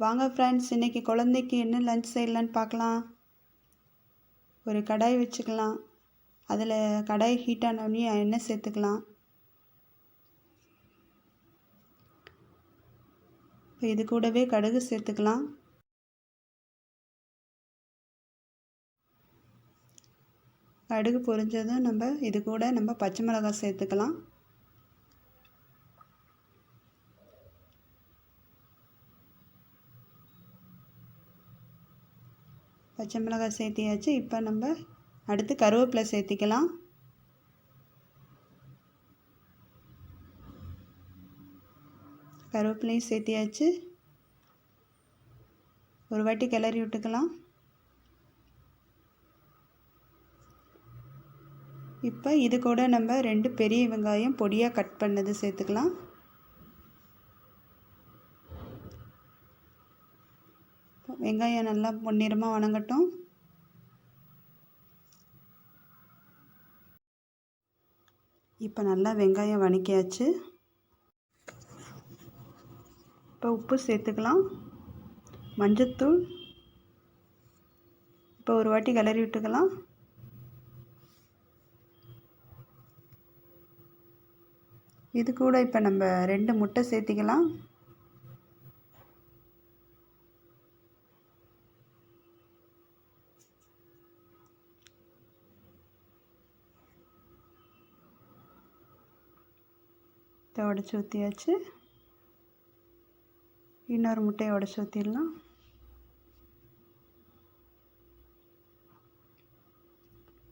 வாங்க ஃப்ரெண்ட்ஸ், இன்றைக்கி குழந்தைக்கு என்ன லஞ்ச் செய்யலான்னு பார்க்கலாம். ஒரு கடாய் வச்சுக்கலாம். அதில் கடாய் ஹீட் ஆனோடனே எண்ணெய் சேர்த்துக்கலாம். இப்போ இது கூடவே கடுகு சேர்த்துக்கலாம். கடுகு பொரிஞ்சதும் இது கூட பச்சை மிளகாய் சேர்த்துக்கலாம். பச்சை மிளகாய் சேர்த்தியாச்சு. இப்போ அடுத்து கருவேப்பிலை சேர்த்திக்கலாம். கருவேப்பிலையும் சேர்த்தியாச்சு. ஒரு வாட்டி கிளறி விட்டுக்கலாம். இப்போ இது கூட 2 பெரிய வெங்காயம் பொடியாக கட் பண்ணது சேர்த்துக்கலாம். வெங்காயம் நல்லா பொன்னிறமாக வணங்கட்டும். இப்போ நல்லா வெங்காயம் வணக்கியாச்சு. இப்போ உப்பு சேர்த்துக்கலாம். மஞ்சத்தூள் இப்போ ஒரு வாட்டி கிளறி விட்டுக்கலாம். இது கூட இப்போ 2 முட்டை சேர்த்திக்கலாம். உடச்சி ஊற்றியாச்சு. இன்னொரு முட்டையை உடச்சி ஊற்றிடலாம்.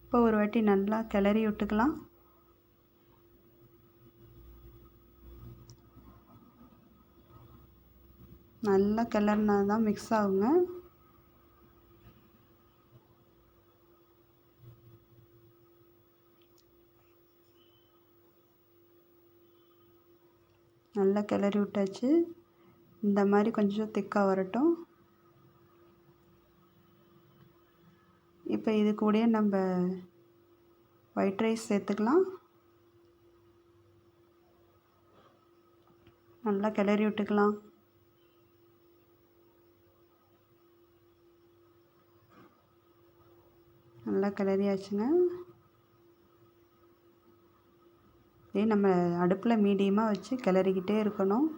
இப்போ ஒரு வாட்டி நல்லா கிளறி விட்டுக்கலாம். நல்லா கிளறினா தான் மிக்ஸ் ஆகுங்க. நல்லா கிளறி விட்டாச்சு. இந்த மாதிரி கொஞ்சம் திக்காக வரட்டும். இப்போ இது கூட ஒயிட் ரைஸ் சேர்த்துக்கலாம். நல்லா கிளறி விட்டுக்கலாம். நல்லா கிளறியாச்சுங்க. இதே அடுப்பில் மீடியமாக வச்சு கிளறிக்கிட்டே இருக்கணும்.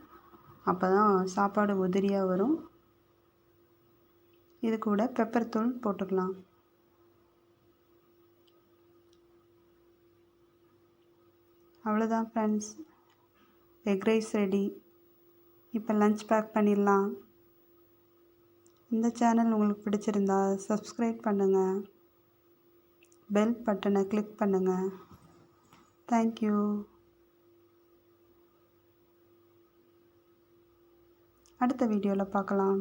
அப்போ தான் சாப்பாடு உதிரியாக வரும். இது கூட பெப்பர் தூள் போட்டுக்கலாம். அவ்வளோதான் ஃப்ரெண்ட்ஸ், எக் ரைஸ் ரெடி. இப்போ லஞ்ச் பேக் பண்ணிடலாம். இந்த சேனல் உங்களுக்கு பிடிச்சிருந்தா சப்ஸ்கிரைப் பண்ணுங்கள். பெல் பட்டனை கிளிக் பண்ணுங்கள். தேங்க்யூ. அடுத்த வீடியோவில் பார்க்கலாம்.